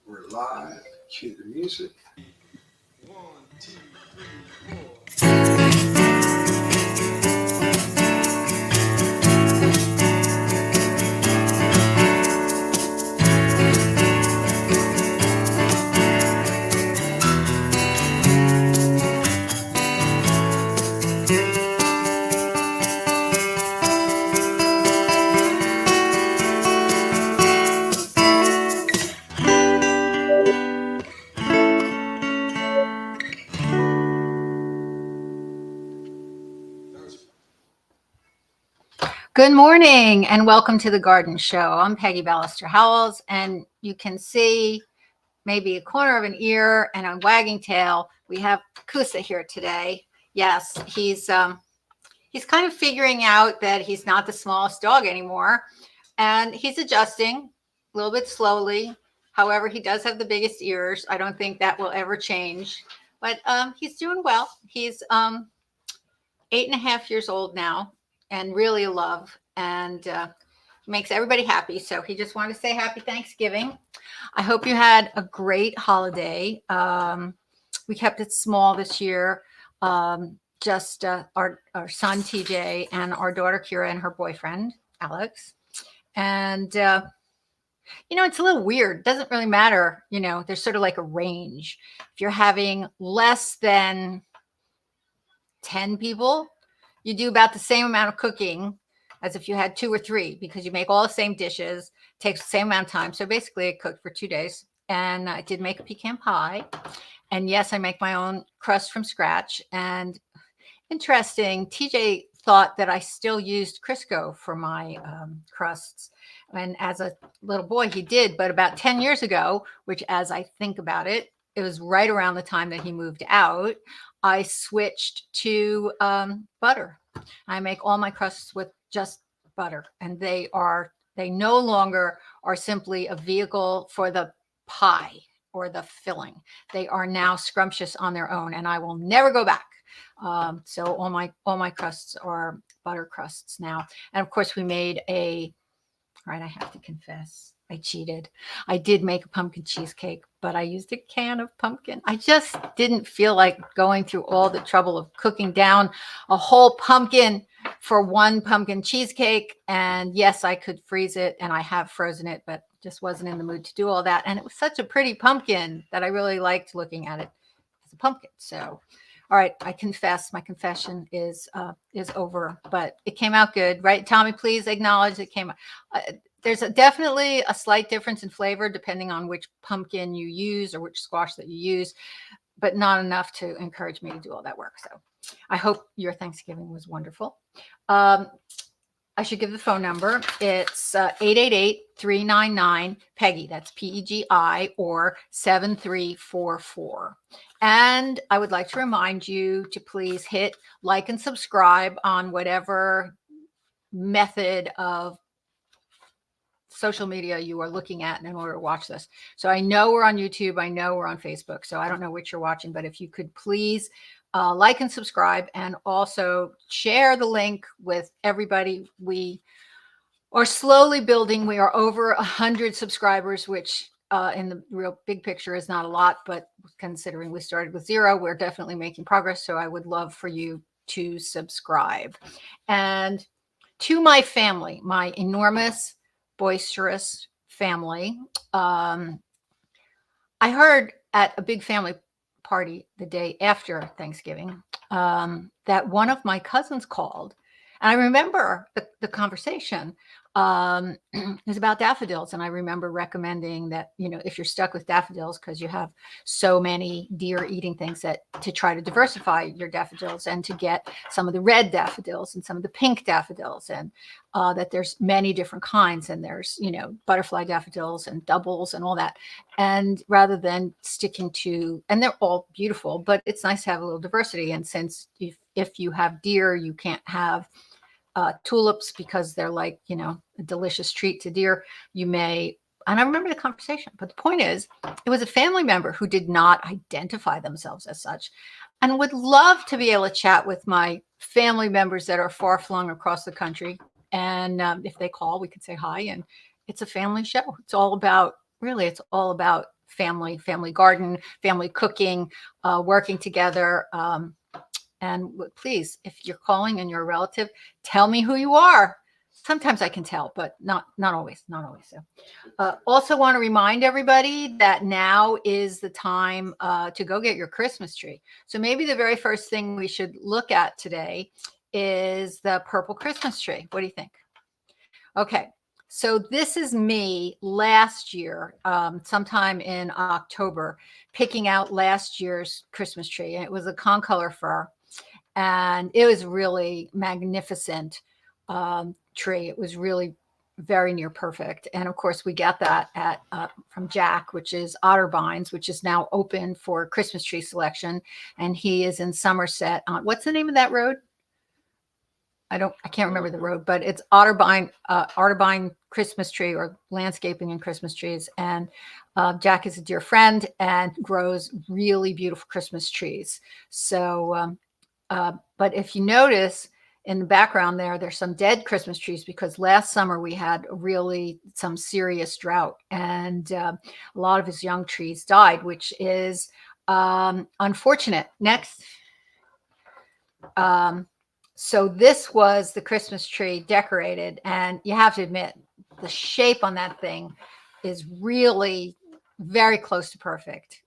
We're live. Cue the music. 1, 2, 3, 4. Good morning and welcome to the Garden Show. I'm Peggy Ballister-Howells, and you can see maybe a corner of an ear and a wagging tail. We have Kusa here today. Yes, he's kind of figuring out that he's not the smallest dog anymore, and he's adjusting a little bit slowly. However, he does have the biggest ears. I don't think that will ever change, but he's doing well. He's 8.5 years old now, and really a love, and makes everybody happy. So he just wanted to say happy Thanksgiving. I hope you had a great holiday. We kept it small this year. Just our son TJ and our daughter Kira and her boyfriend Alex. And it's a little weird. It doesn't really matter. There's sort of like a range. If you're having less than 10 people, you do about the same amount of cooking as if you had 2 or 3, because you make all the same dishes, takes the same amount of time. So basically I cooked for 2 days, and I did make a pecan pie. And yes, I make my own crust from scratch. And interesting, TJ thought that I still used Crisco for my crusts. And as a little boy, he did. But about 10 years ago, which as I think about it, it was right around the time that he moved out, I switched to butter. I make all my crusts with just butter, and they no longer are simply a vehicle for the pie or the filling. They are now scrumptious on their own, and I will never go back. So all my crusts are butter crusts now. And of course, we made I have to confess, I cheated. I did make a pumpkin cheesecake, but I used a can of pumpkin. I just didn't feel like going through all the trouble of cooking down a whole pumpkin for one pumpkin cheesecake. And yes, I could freeze it, and I have frozen it, but just wasn't in the mood to do all that. And it was such a pretty pumpkin that I really liked looking at it as a pumpkin. So, all right, I confess, my confession is over, but it came out good, right? Tommy, please acknowledge it came out. There's definitely a slight difference in flavor depending on which pumpkin you use or which squash that you use, but not enough to encourage me to do all that work. So I hope your Thanksgiving was wonderful. I should give the phone number. It's 888-399-PEGGY. That's PEGI, or 7344. And I would like to remind you to please hit like and subscribe on whatever method of social media you are looking at in order to watch this. So I know we're on YouTube. I know we're on Facebook. So I don't know which you're watching, but if you could please like and subscribe, and also share the link with everybody. We are slowly building. We are over 100 subscribers, which in the real big picture is not a lot, but considering we started with 0, we're definitely making progress. So I would love for you to subscribe. And to my family, my enormous, boisterous family, I heard at a big family party the day after Thanksgiving that one of my cousins called, and I remember the conversation. It was about daffodils, and I remember recommending that, if you're stuck with daffodils because you have so many deer eating things, that to try to diversify your daffodils and to get some of the red daffodils and some of the pink daffodils, and that there's many different kinds, and there's butterfly daffodils and doubles and all that. And rather than sticking to, and they're all beautiful, but it's nice to have a little diversity. And since if you have deer, you can't have tulips because they're like, a delicious treat to deer. You may, and I remember the conversation, but the point is, it was a family member who did not identify themselves as such, and would love to be able to chat with my family members that are far flung across the country. And if they call, we could say hi. And it's a family show. It's all about family garden, family cooking, working together. And please, if you're calling and you're a relative, tell me who you are. Sometimes I can tell, but not always, not always. So, also want to remind everybody that now is the time to go get your Christmas tree. So maybe the very first thing we should look at today is the purple Christmas tree. What do you think? Okay, so this is me last year, sometime in October, picking out last year's Christmas tree. And it was a concolor fir, and it was really magnificent tree. It was really very near perfect. And of course, we got that at from Jack, which is Otterbeins, which is now open for Christmas tree selection. And he is in Somerset. What's the name of that road? I can't remember the road, but it's Otterbein Christmas tree, or landscaping and Christmas trees. And Jack is a dear friend and grows really beautiful Christmas trees. So, but if you notice in the background there's some dead Christmas trees, because last summer we had really some serious drought, and a lot of his young trees died, which is unfortunate. Next. So this was the Christmas tree decorated, and you have to admit the shape on that thing is really very close to perfect.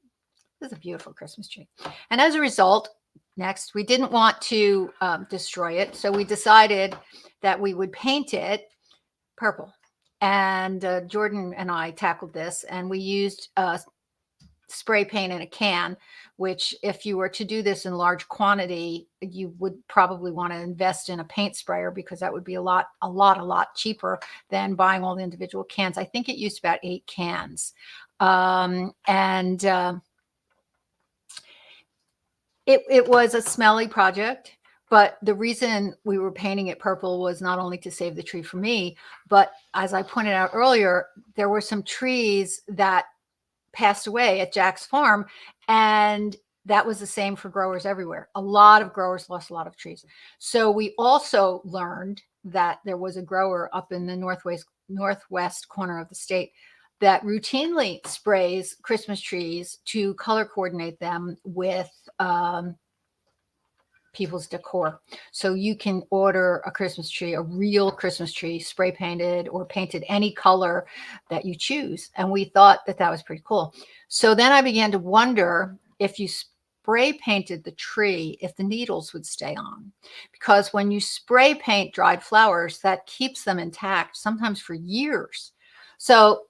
This is a beautiful Christmas tree. And as a result, next, we didn't want to destroy it, so we decided that we would paint it purple. And Jordan and I tackled this, and we used spray paint in a can, which if you were to do this in large quantity, you would probably want to invest in a paint sprayer, because that would be a lot cheaper than buying all the individual cans. I think it used about 8 cans. It was a smelly project, but the reason we were painting it purple was not only to save the tree for me, but as I pointed out earlier, there were some trees that passed away at Jack's farm, and that was the same for growers everywhere. A lot of growers lost a lot of trees. So we also learned that there was a grower up in the northwest corner of the state that routinely sprays Christmas trees to color coordinate them with people's decor. So you can order a Christmas tree, a real Christmas tree, spray painted or painted any color that you choose. And we thought that was pretty cool. So then I began to wonder, if you spray painted the tree, if the needles would stay on. Because when you spray paint dried flowers, that keeps them intact, sometimes for years. So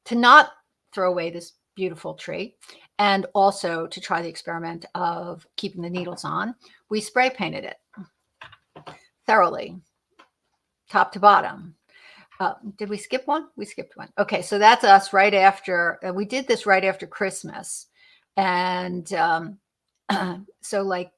to not throw away this beautiful tree, and also to try the experiment of keeping the needles on, we spray painted it thoroughly, top to bottom. Did we skip one? We skipped one. Okay, so that's us right after, we did this right after Christmas. And so like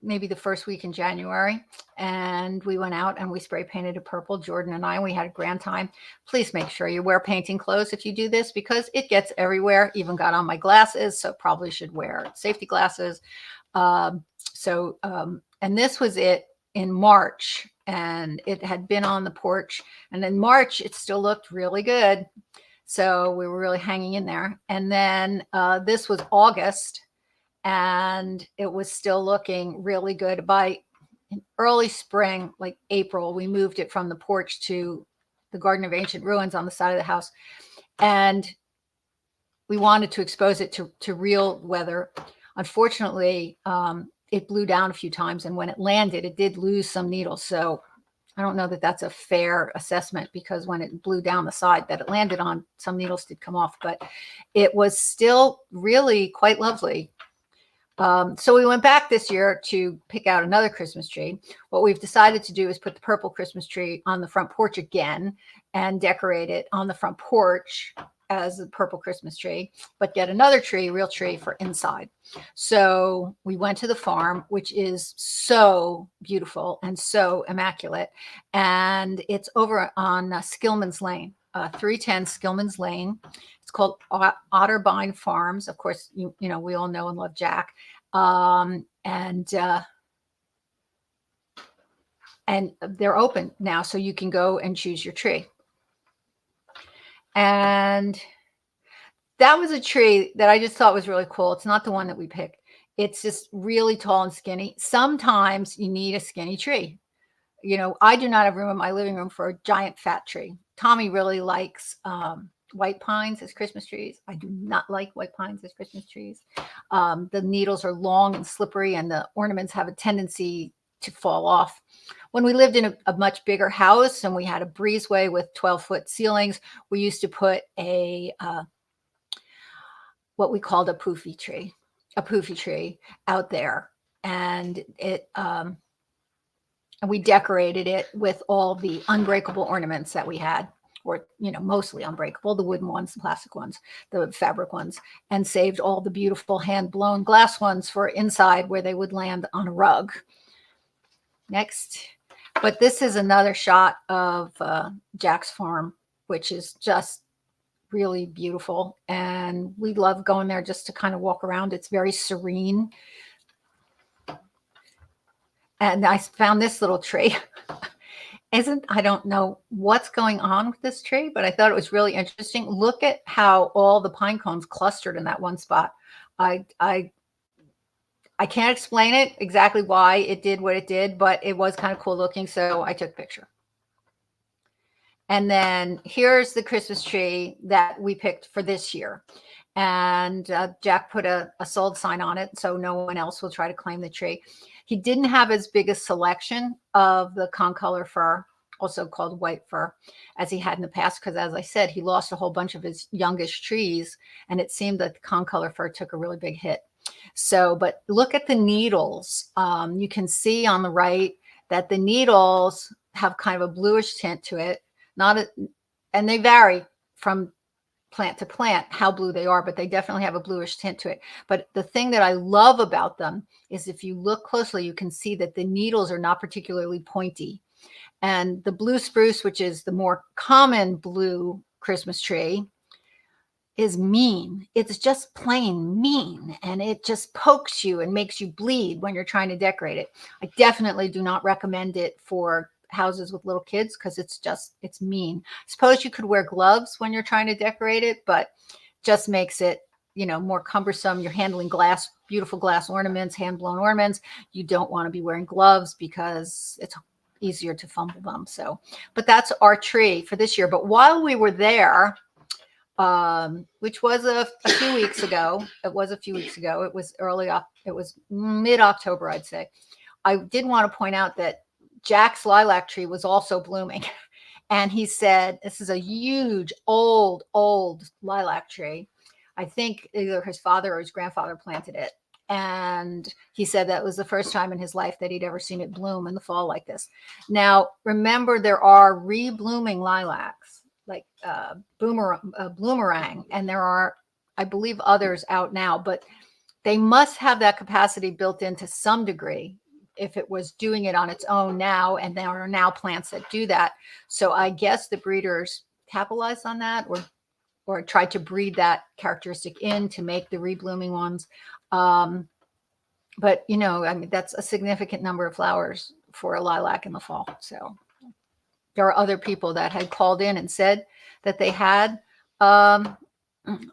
maybe the first week in January, and we went out and we spray painted it purple, Jordan and I. We had a grand time. Please make sure you wear painting clothes if you do this, because it gets everywhere. Even got on my glasses, so probably should wear safety glasses. And this was it in March, and it had been on the porch, and in March it still looked really good. So we were really hanging in there. And then this was August, and it was still looking really good. By early spring, like April, we moved it from the porch to the Garden of Ancient Ruins on the side of the house. And we wanted to expose it to real weather. Unfortunately, it blew down a few times. And when it landed, it did lose some needles. So I don't know that that's a fair assessment, because when it blew down the side that it landed on, some needles did come off. But it was still really quite lovely. So we went back this year to pick out another Christmas tree. What we've decided to do is put the purple Christmas tree on the front porch again and decorate it on the front porch as the purple Christmas tree, but get another tree, real tree, for inside. So we went to the farm, which is so beautiful and so immaculate. And it's over on Skillman's Lane, 310 Skillman's Lane. It's called Otterbein Farms. Of course, you know, we all know and love Jack. And they're open now, so you can go and choose your tree. And that was a tree that I just thought was really cool. It's not the one that we picked. It's just really tall and skinny. Sometimes you need a skinny tree. You know, I do not have room in my living room for a giant fat tree. Tommy really likes white pines as Christmas trees. I do not like white pines as Christmas trees. The needles are long and slippery, and the ornaments have a tendency to fall off. When we lived in a much bigger house and we had a breezeway with 12-foot ceilings, we used to put a what we called a poofy tree out there, and and we decorated it with all the unbreakable ornaments that we had, or mostly unbreakable, the wooden ones, the plastic ones, the fabric ones, and saved all the beautiful hand-blown glass ones for inside where they would land on a rug. Next. But this is another shot of Jack's farm, which is just really beautiful. And we love going there just to kind of walk around. It's very serene. And I found this little tree. I don't know what's going on with this tree, but I thought it was really interesting. Look at how all the pine cones clustered in that one spot. I can't explain it exactly why it did what it did, but it was kind of cool looking. So I took a picture. And then here's the Christmas tree that we picked for this year. And Jack put a sold sign on it, so no one else will try to claim the tree. He didn't have as big a selection of the concolor fir, also called white fir, as he had in the past, because as I said, he lost a whole bunch of his youngest trees, and it seemed that the concolor fir took a really big hit. So, but look at the needles. You can see on the right that the needles have kind of a bluish tint to it, and they vary from plant to plant how blue they are, but they definitely have a bluish tint to it. But the thing that I love about them is if you look closely, you can see that the needles are not particularly pointy. And the blue spruce, which is the more common blue Christmas tree, is mean. It's just plain mean, and it just pokes you and makes you bleed when you're trying to decorate it. I definitely do not recommend it for houses with little kids because it's mean. Suppose you could wear gloves when you're trying to decorate it, but just makes it more cumbersome. You're handling beautiful glass ornaments, hand-blown ornaments. You don't want to be wearing gloves because it's easier to fumble them. So, but that's our tree for this year. But while we were there, which was a few weeks ago, it was it was mid-October, I'd say. I did want to point out that Jack's lilac tree was also blooming. And he said, this is a huge, old lilac tree. I think either his father or his grandfather planted it. And he said that was the first time in his life that he'd ever seen it bloom in the fall like this. Now, remember, there are reblooming lilacs, like bloomerang. And there are, I believe, others out now. But they must have that capacity built in to some degree if it was doing it on its own now, and there are now plants that do that. So I guess the breeders capitalized on that or tried to breed that characteristic in to make the reblooming ones. But, I mean, that's a significant number of flowers for a lilac in the fall. So there are other people that had called in and said that they had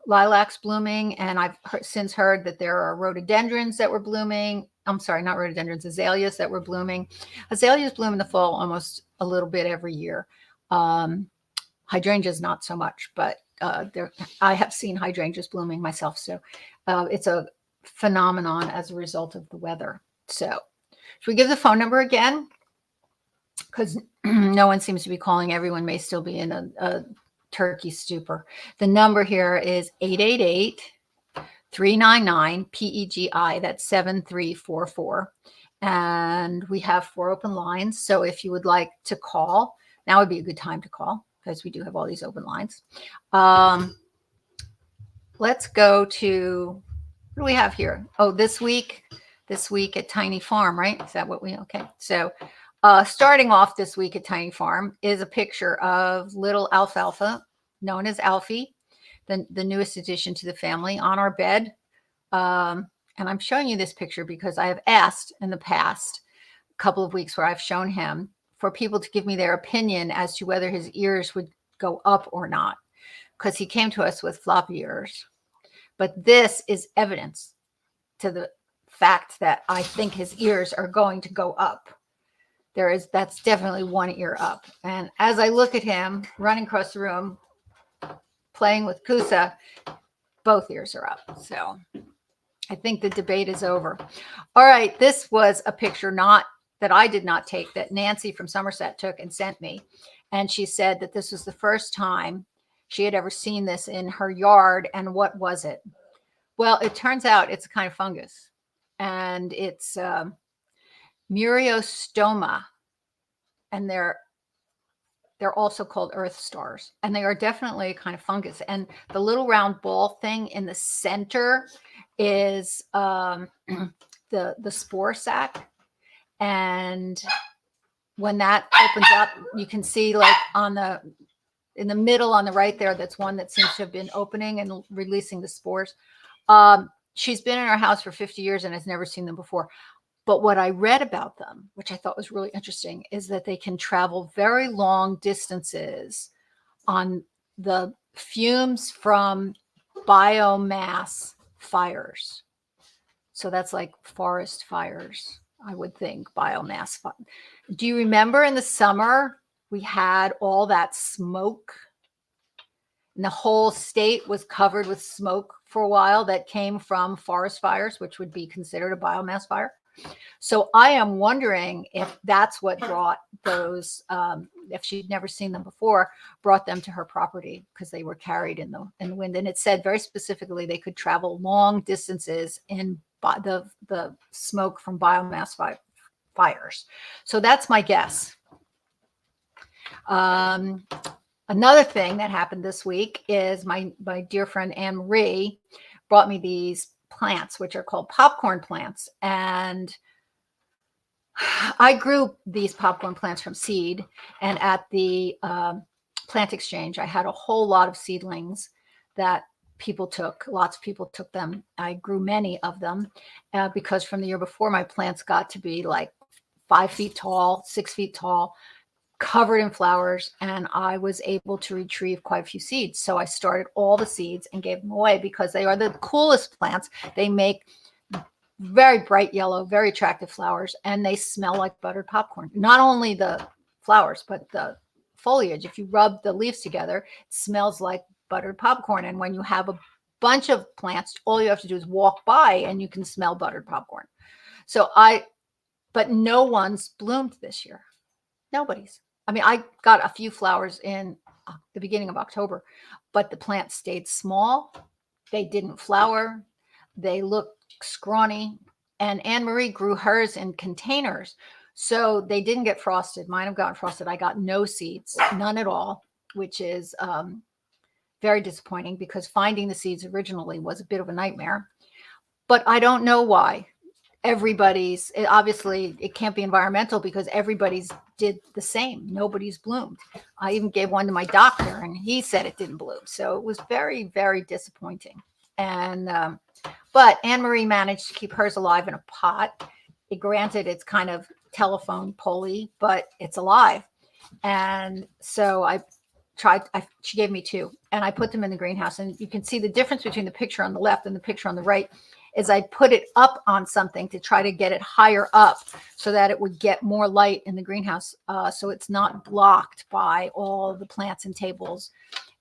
lilacs blooming, and I've since heard that there are rhododendrons that were blooming. I'm sorry, not rhododendrons, azaleas that were blooming. Azaleas bloom in the fall almost a little bit every year. Hydrangeas not so much, but I have seen hydrangeas blooming myself. So it's a phenomenon as a result of the weather. So should we give the phone number again? Because no one seems to be calling. Everyone may still be in a turkey stupor. The number here is 888 399 PEGI. That's 7344. And we have 4 open lines. So if you would like to call, now would be a good time to call because we do have all these open lines. Let's go to, what do we have here? Oh, this week at Tiny Farm, right? Is that what okay. So starting off this week at Tiny Farm is a picture of little Alfalfa, known as Alfie, the newest addition to the family, on our bed. And I'm showing you this picture because I have asked in the past couple of weeks where I've shown him for people to give me their opinion as to whether his ears would go up or not, because he came to us with floppy ears. But this is evidence to the fact that I think his ears are going to go up. That's definitely one ear up. And as I look at him running across the room, playing with Kusa, both ears are up. So I think the debate is over. All right. This was a picture that I did not take, that Nancy from Somerset took and sent me. And she said that this was the first time she had ever seen this in her yard. And what was it? Well, it turns out it's a kind of fungus. And it's Muriostoma. And they're also called earth stars. And they are definitely a kind of fungus. And the little round ball thing in the center is the spore sac. And when that opens up, you can see like in the middle on the right there, that's one that seems to have been opening and releasing the spores. She's been in our house for 50 years and has never seen them before. But what I read about them, which I thought was really interesting, is that they can travel very long distances on the fumes from biomass fires. So that's like forest fires, I would think, biomass fire. Do you remember in the summer we had all that smoke? And the whole state was covered with smoke for a while that came from forest fires, which would be considered a biomass fire. So I am wondering if that's what brought those, if she'd never seen them before, brought them to her property, because they were carried in the wind. And it said very specifically they could travel long distances in the smoke from biomass fires. So that's my guess. Another thing that happened this week is my dear friend Anne Marie brought me these plants, which are called popcorn plants. And I grew these popcorn plants from seed. And at the plant exchange, I had a whole lot of seedlings that people took. Lots of people took them. I grew many of them because from the year before, my plants got to be like 5 feet tall, 6 feet tall, covered in flowers, and I was able to retrieve quite a few seeds. So I started all the seeds and gave them away because they are the coolest plants. They make very bright yellow, very attractive flowers, and they smell like buttered popcorn. Not only the flowers, but the foliage. If you rub the leaves together, it smells like buttered popcorn. And when you have a bunch of plants, all you have to do is walk by and you can smell buttered popcorn. But no one's bloomed this year. Nobody's. I mean, I got a few flowers in the beginning of October, but the plants stayed small. They didn't flower. They looked scrawny. And Anne Marie grew hers in containers. So they didn't get frosted. Mine have gotten frosted. I got no seeds, none at all, which is very disappointing because finding the seeds originally was a bit of a nightmare. But I don't know why. Obviously it can't be environmental because everybody's did the same. Nobody's bloomed. I even gave one to my doctor and he said it didn't bloom. So it was very, very disappointing. And, but Anne Marie managed to keep hers alive in a pot. Granted, it's kind of telephone poley, but it's alive. And so she gave me 2 and I put them in the greenhouse, and you can see the difference between the picture on the left and the picture on the right is I put it up on something to try to get it higher up so that it would get more light in the greenhouse. So it's not blocked by all the plants and tables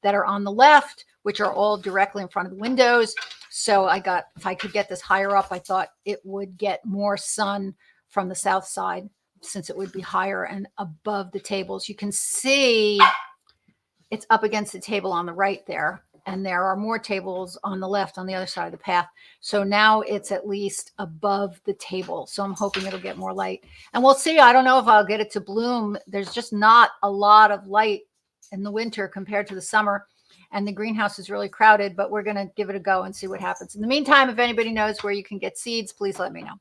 that are on the left, which are all directly in front of the windows. So if I could get this higher up, I thought it would get more sun from the south side since it would be higher and above the tables. You can see it's up against the table on the right there. And there are more tables on the left on the other side of the path. So now it's at least above the table. So I'm hoping it'll get more light. And we'll see. I don't know if I'll get it to bloom. There's just not a lot of light in the winter compared to the summer. And the greenhouse is really crowded, but we're going to give it a go and see what happens. In the meantime, if anybody knows where you can get seeds, please let me know.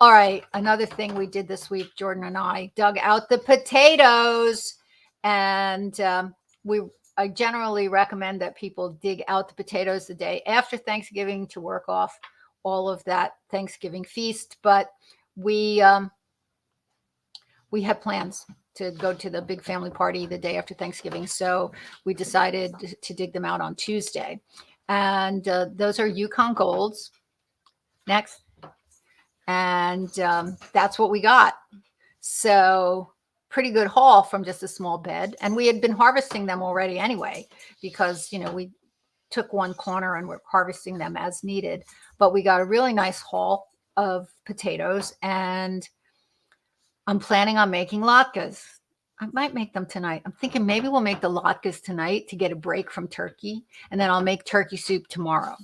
All right. Another thing we did this week, Jordan and I dug out the potatoes. And I generally recommend that people dig out the potatoes the day after Thanksgiving to work off all of that Thanksgiving feast. But we had plans to go to the big family party the day after Thanksgiving. So we decided to dig them out on Tuesday. And those are Yukon Golds. Next. And that's what we got. So pretty good haul from just a small bed. And we had been harvesting them already anyway, because, we took one corner and we're harvesting them as needed. But we got a really nice haul of potatoes, and I'm planning on making latkes. I might make them tonight. I'm thinking maybe we'll make the latkes tonight to get a break from turkey, and then I'll make turkey soup tomorrow.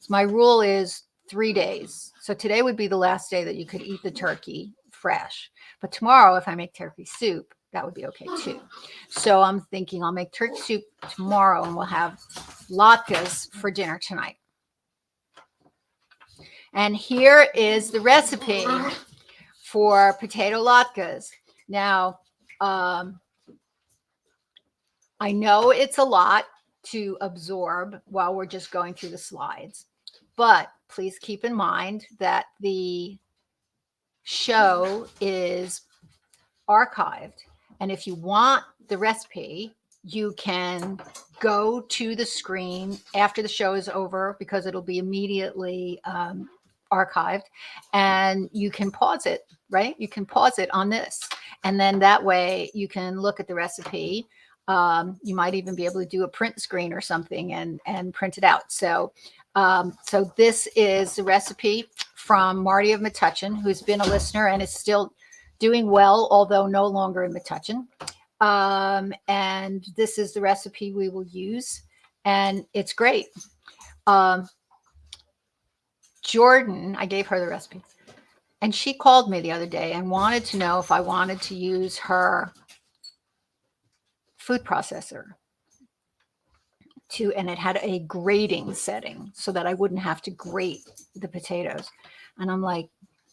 So my rule is 3 days. So today would be the last day that you could eat the turkey fresh. But tomorrow, if I make turkey soup, that would be okay too. So I'm thinking I'll make turkey soup tomorrow, and we'll have latkes for dinner tonight. And here is the recipe for potato latkes. Now, I know it's a lot to absorb while we're just going through the slides, but please keep in mind that the show is archived. And if you want the recipe, you can go to the screen after the show is over, because it'll be immediately archived, and you can pause it, right? You can pause it on this. And then that way you can look at the recipe. You might even be able to do a print screen or something and print it out. So this is the recipe from Marty of Metuchen, who's been a listener and is still doing well, although no longer in Metuchen. And this is the recipe we will use, and it's great. Jordan, I gave her the recipe, and she called me the other day and wanted to know if I wanted to use her food processor and it had a grating setting so that I wouldn't have to grate the potatoes. And I'm like,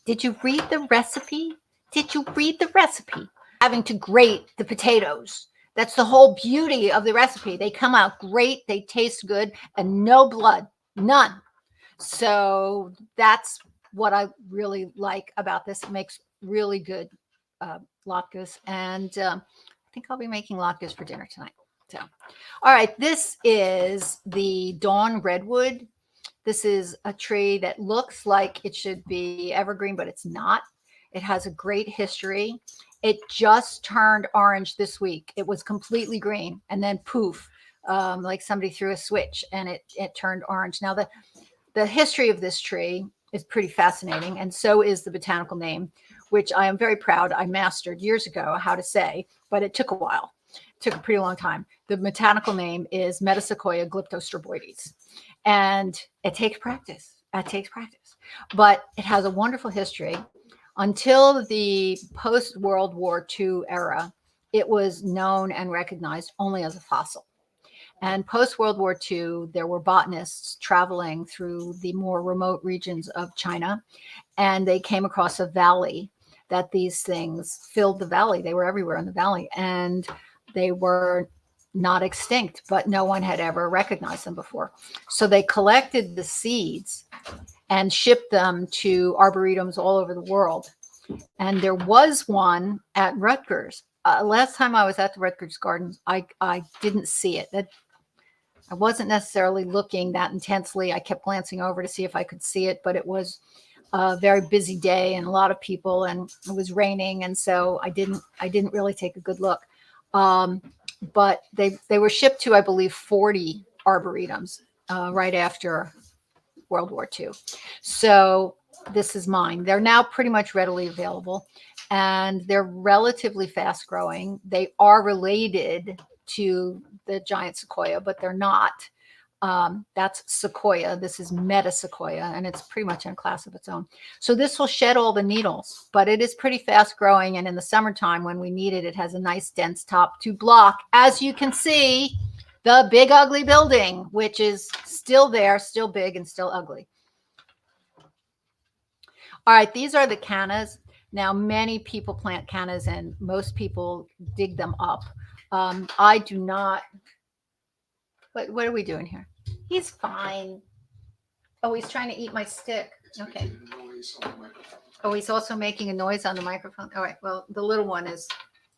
did you read the recipe? Did you read the recipe? Having to grate the potatoes. That's the whole beauty of the recipe. They come out great. They taste good, and no blood, none. So that's what I really like about this. It makes really good latkes, and I think I'll be making latkes for dinner tonight. So, all right, this is the Dawn Redwood. This is a tree that looks like it should be evergreen, but it's not. It has a great history. It just turned orange this week. It was completely green, and then poof, like somebody threw a switch, and it turned orange. Now, the history of this tree is pretty fascinating, and so is the botanical name, which I am very proud I mastered years ago how to say, but it took a while. It took a pretty long time. The botanical name is Metasequoia glyptostroboides, and it takes practice. It takes practice, but it has a wonderful history. Until the post-World War II era, it was known and recognized only as a fossil. And post-World War II, there were botanists traveling through the more remote regions of China, and they came across a valley that these things filled the valley. They were everywhere in the valley, and they were not extinct, but no one had ever recognized them before. So they collected the seeds and shipped them to arboretums all over the world. And there was one at Rutgers. Last time I was at the Rutgers Gardens, I didn't see it. I wasn't necessarily looking that intensely. I kept glancing over to see if I could see it, but it was a very busy day and a lot of people, and it was raining, and so I didn't really take a good look. But they were shipped to, I believe, 40 arboretums right after World War II. So this is mine. They're now pretty much readily available, and they're relatively fast growing. They are related to the giant sequoia, but they're not. That's sequoia. This is metasequoia, and it's pretty much in a class of its own. So this will shed all the needles, but it is pretty fast growing. And in the summertime, when we need it, it has a nice dense top to block, as you can see, the big ugly building, which is still there, still big and still ugly. All right, these are the cannas. Now, many people plant cannas, and most people dig them up. I do not. What are we doing here? He's fine. Oh, he's trying to eat my stick. Okay. Noise on the microphone. Oh, he's also making a noise on the microphone. All right. Well, the little one is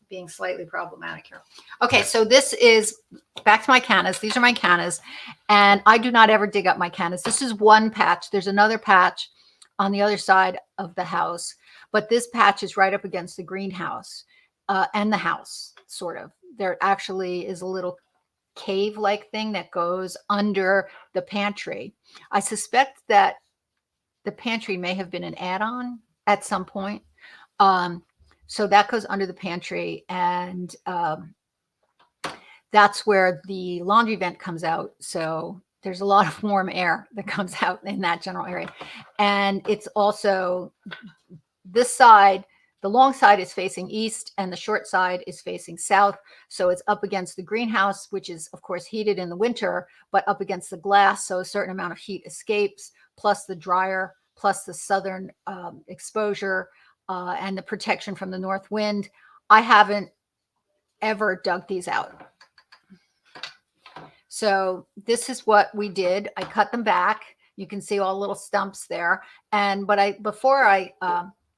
being slightly problematic here. Okay, so this is back to my cannas. These are my cannas, and I do not ever dig up my cannas. This is one patch. There's another patch on the other side of the house, but this patch is right up against the greenhouse and the house, sort of. There actually is a little cave-like thing that goes under the pantry. I suspect that the pantry may have been an add-on at some point. So that goes under the pantry, and that's where the laundry vent comes out. So there's a lot of warm air that comes out in that general area. And it's also this side, the long side is facing east and the short side is facing south. So it's up against the greenhouse, which is of course heated in the winter, but up against the glass. So a certain amount of heat escapes, plus the dryer, plus the southern exposure and the protection from the north wind. I haven't ever dug these out. So this is what we did. I cut them back. You can see all the little stumps there. But before I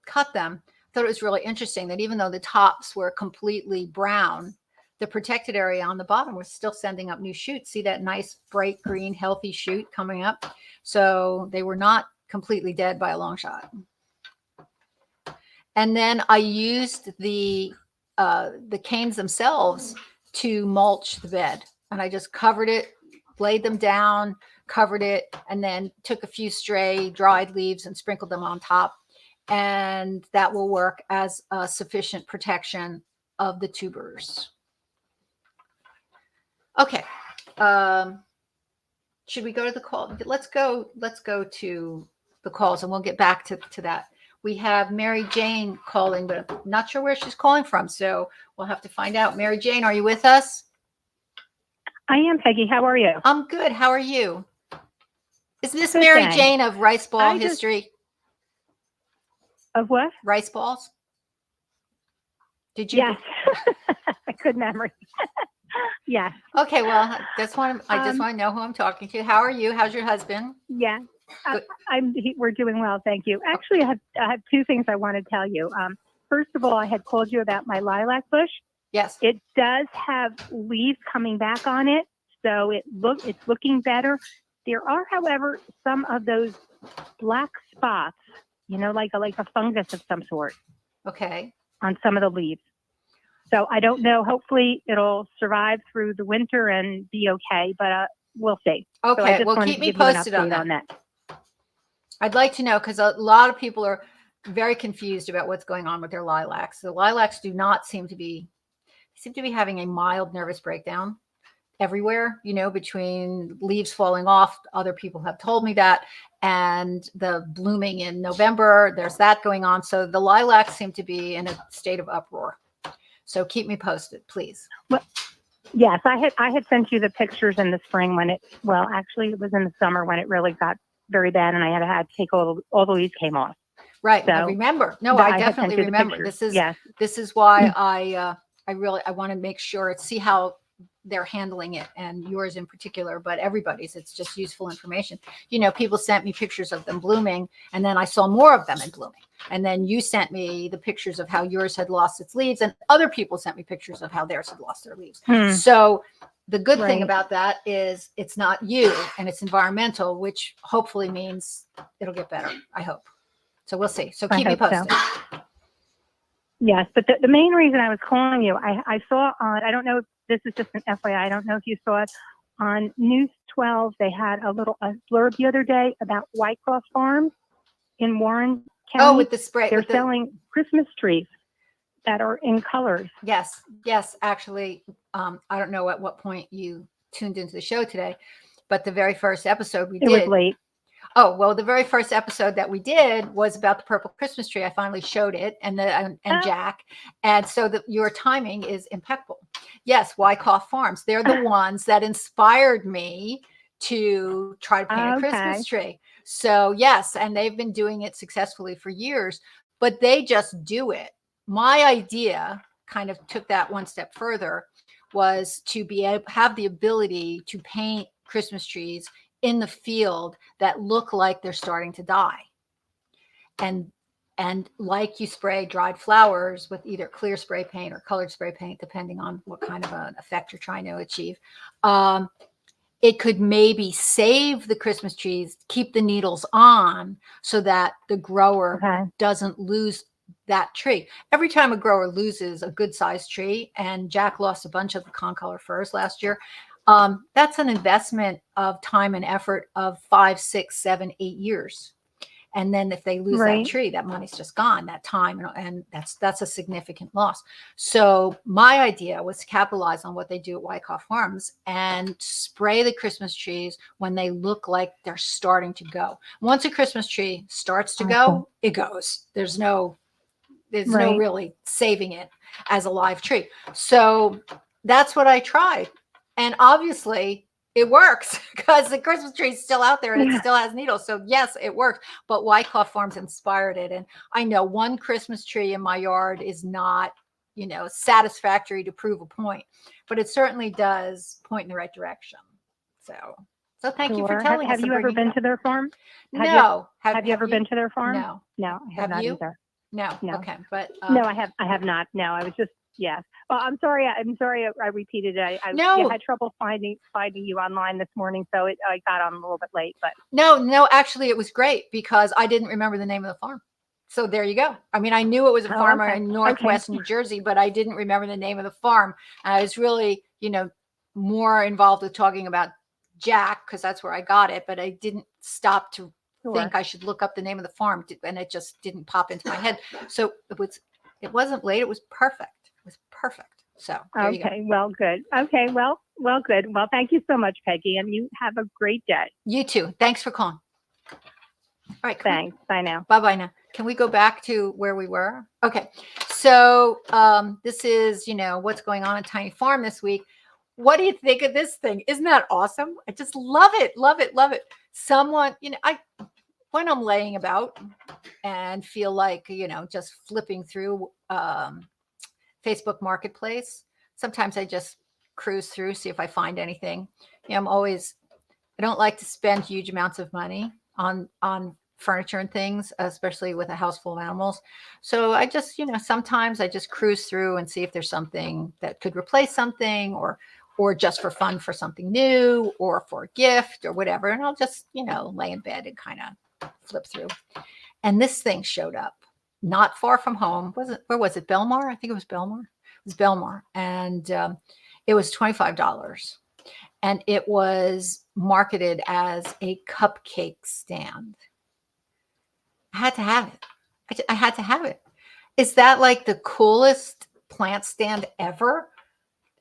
cut them, I thought it was really interesting that even though the tops were completely brown, the protected area on the bottom was still sending up new shoots. See that nice bright green healthy shoot coming up? So they were not completely dead by a long shot. And then I used the canes themselves to mulch the bed. And I just covered it, laid them down, covered it, and then took a few stray dried leaves and sprinkled them on top. And that will work as a sufficient protection of the tubers. Okay. Should we go to the call? Let's go to the calls, and we'll get back to that. We have Mary Jane calling, but I'm not sure where she's calling from. So we'll have to find out. Mary Jane, are you with us? I am, Peggy. How are you? I'm good. How are you? Is this Good, Mary thanks. Jane of Rice Ball History? Of what? Rice balls? Did you? Yes. A good memory. Yes. Okay. Well, I just want to know who I'm talking to. How are you? How's your husband? Yeah. We're doing well, thank you. Actually, I have two things I want to tell you. First of all, I had called you about my lilac bush. Yes. It does have leaves coming back on it, so it's looking better. There are, however, some of those black spots, like a fungus of some sort. Okay. On some of the leaves. So I don't know. Hopefully, it'll survive through the winter and be okay, but we'll see. Okay. So I just well, wanted keep to me give you an posted update on that. that. I'd like to know, because a lot of people are very confused about what's going on with their lilacs. The lilacs do not seem to be having a mild nervous breakdown everywhere, between leaves falling off. Other people have told me that, and the blooming in November, there's that going on. So the lilacs seem to be in a state of uproar. So keep me posted, please. Well, yes, I had sent you the pictures in the spring actually it was in the summer when it really got very bad, and I had to take all the leaves came off. Right. So I remember. No, I definitely remember. This is why I want to make sure, see how they're handling it, and yours in particular, but everybody's. It's just useful information. People sent me pictures of them blooming, and then I saw more of them in blooming. And then you sent me the pictures of how yours had lost its leaves, and other people sent me pictures of how theirs had lost their leaves. So the good thing about that is it's not you, and it's environmental, which hopefully means it'll get better. I hope. So we'll see. So keep me posted. So. Yes, but the main reason I was calling you, I saw on, I don't know if this is just an FYI, I don't know if you saw it, on News 12, they had a blurb the other day about Whitecross Farms in Warren County. Oh, with the spray. They're selling Christmas trees that are in colors. Yes. Actually, I don't know at what point you tuned into the show today, but the very first episode we did. It was late. Oh, well, the very first episode that we did was about the purple Christmas tree. I finally showed it, and Jack. And so your timing is impeccable. Yes, Wyckoff Farms. They're the ones that inspired me to try to paint a Christmas tree. So yes, and they've been doing it successfully for years, but they just do it. My idea kind of took that one step further, was to have the ability to paint Christmas trees in the field that look like they're starting to die. And And like you spray dried flowers with either clear spray paint or colored spray paint, depending on what kind of an effect you're trying to achieve, it could maybe save the Christmas trees, keep the needles on so that the grower doesn't lose that tree. Every time a grower loses a good sized tree, and Jack lost a bunch of the concolor firs last year, that's an investment of time and effort of 5, 6, 7, 8 years. And then if they lose that tree, that money's just gone, that time, and that's a significant loss. So my idea was to capitalize on what they do at Wyckoff Farms and spray the Christmas trees when they look like they're starting to go. Once a Christmas tree starts to go, it goes. There's no really saving it as a live tree. So that's what I tried. And obviously it works because the Christmas tree is still out there and it still has needles. So yes, it works. But Wyckoff Farms inspired it. And I know one Christmas tree in my yard is not, satisfactory to prove a point, but it certainly does point in the right direction. So thank you for telling us. Have you ever been to their farm? No. Have you ever been to their farm? No. No, I have not either. No. Okay. But no, I have not. No, I was just, yes. Well, I'm sorry I repeated it. I had trouble finding you online this morning, so I got on a little bit late. But no, actually, it was great because I didn't remember the name of the farm. So there you go. I mean, I knew it was a farmer in Northwest New Jersey, but I didn't remember the name of the farm. And I was really, more involved with talking about Jack because that's where I got it. But I didn't stop to think I should look up the name of the farm, and it just didn't pop into my head. So it wasn't late. It was perfect. Was perfect. So okay, well, good. Okay, well, good. Well, thank you so much, Peggy, and you have a great day. You too. Thanks for calling. All right. Thanks. Bye now. Bye now. Can we go back to where we were? Okay. So this is, what's going on at Tiny Farm this week. What do you think of this thing? Isn't that awesome? I just love it. Love it. Love it. Someone, when I'm laying about and feel like, just flipping through Facebook Marketplace, sometimes I just cruise through, see if I find anything. I don't like to spend huge amounts of money on furniture and things, especially with a house full of animals. So I just, sometimes I just cruise through and see if there's something that could replace something or just for fun for something new or for a gift or whatever. And I'll just, lay in bed and kind of flip through. And this thing showed up not far from home. Where was it? Belmar? I think it was Belmar. It was Belmar. And it was $25. And it was marketed as a cupcake stand. I had to have it. I had to have it. Is that like the coolest plant stand ever?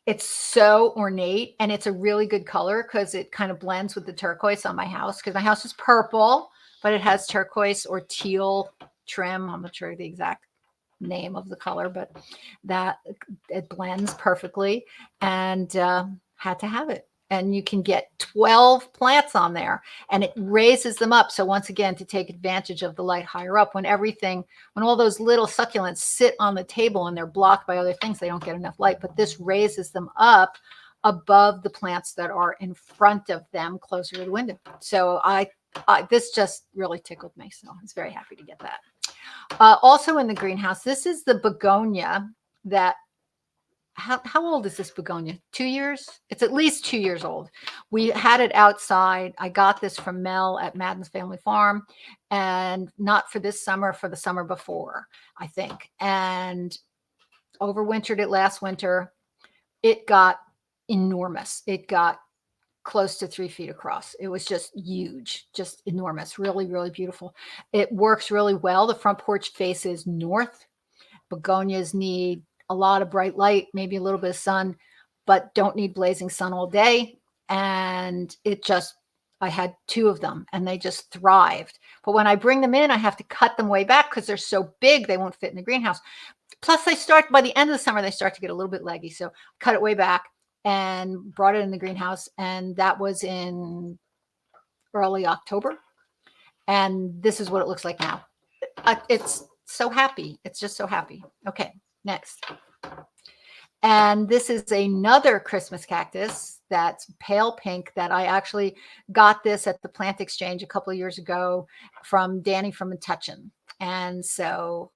It's so ornate and it's a really good color because it kind of blends with the turquoise on my house because my house is purple, but it has turquoise or teal trim. I'm not sure the exact name of the color, but that it blends perfectly and had to have it. And you can get 12 plants on there and it raises them up. So once again, to take advantage of the light higher up, when all those little succulents sit on the table and they're blocked by other things, they don't get enough light, but this raises them up above the plants that are in front of them closer to the window. So this just really tickled me. So I was very happy to get that. Also in the greenhouse, this is the begonia that how old is this begonia? 2 years? It's at least 2 years old. We had it outside. I got this from Mel at Madden's Family Farm, and not for this summer, for the summer before, I think. And overwintered it last winter. It got enormous. It got close to 3 feet across. It was just huge, just enormous, really, really beautiful. It works really well. The front porch faces north. Begonias need a lot of bright light, maybe a little bit of sun, but don't need blazing sun all day. And I had 2 of them and they just thrived. But when I bring them in, I have to cut them way back because they're so big, they won't fit in the greenhouse. Plus by the end of the summer, they start to get a little bit leggy. So cut it way back and brought it in the greenhouse. And that was in early October. And this is what it looks like now. It's so happy. It's just so happy. Okay. Next. And this is another Christmas cactus that's pale pink that I actually got this at the plant exchange a couple of years ago from Danny from Metuchen. And so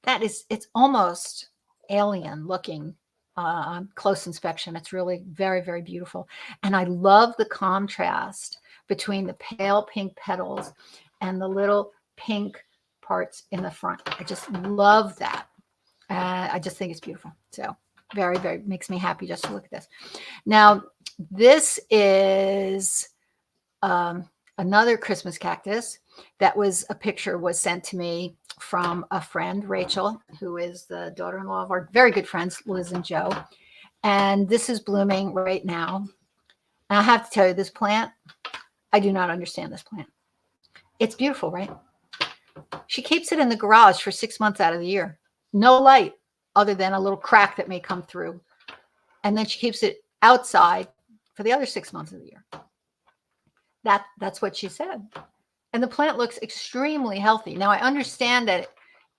it's almost alien looking on close inspection. It's really very, very beautiful. And I love the contrast between the pale pink petals and the little pink parts in the front. I just love that. I just think it's beautiful. So very, very makes me happy just to look at this. Now, this is another Christmas cactus that was a picture was sent to me from a friend, Rachel, who is the daughter-in-law of our very good friends, Liz and Joe. And this is blooming right now. And I have to tell you, this plant, I do not understand this plant. It's beautiful, right? She keeps it in the garage for 6 months out of the year. No light other than a little crack that may come through. And then she keeps it outside for the other 6 months of the year. That's what she said. And the plant looks extremely healthy. Now, I understand that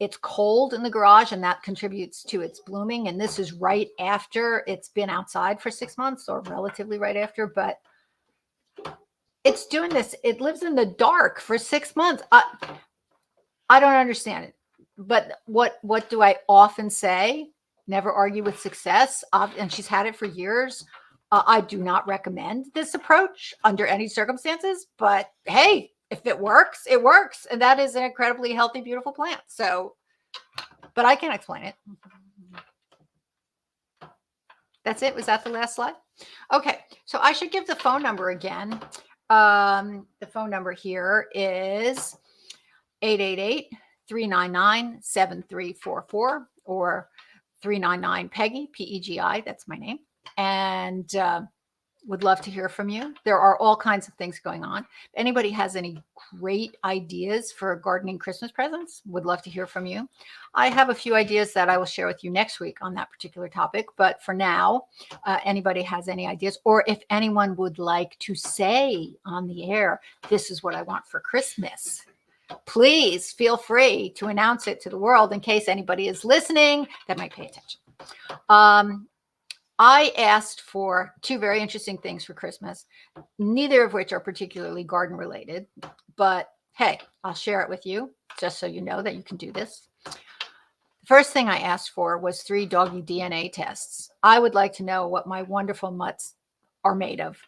it's cold in the garage and that contributes to its blooming. And this is right after it's been outside for 6 months, or relatively right after, but it's doing this. It lives in the dark for 6 months. I don't understand it. But what do I often say? Never argue with success. And she's had it for years. I do not recommend this approach under any circumstances, but hey, if it works, it works. And that is an incredibly healthy, beautiful plant. So, but I can't explain it. That's it. Was that the last slide? Okay. So I should give the phone number again. The phone number here is 888-399-7344 or 399 Pegi, Pegi. That's my name. And would love to hear from you. There are all kinds of things going on. If anybody has any great ideas for gardening Christmas presents, would love to hear from you. I have a few ideas that I will share with you next week on that particular topic. But for now, anybody has any ideas, or if anyone would like to say on the air, this is what I want for Christmas, please feel free to announce it to the world in case anybody is listening that might pay attention. I asked for two very interesting things for Christmas, neither of which are particularly garden related, but hey, I'll share it with you just so you know that you can do this. The first thing I asked for was 3 doggy DNA tests. I would like to know what my wonderful mutts are made of.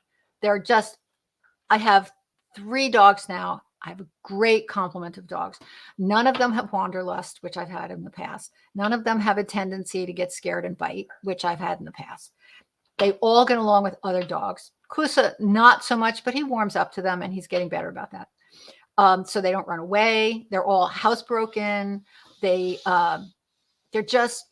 I have 3 dogs now. I have a great complement of dogs. None of them have wanderlust, which I've had in the past. None of them have a tendency to get scared and bite, which I've had in the past. They all get along with other dogs. Kusa, not so much, but he warms up to them and he's getting better about that. So they don't run away. They're all housebroken. They're just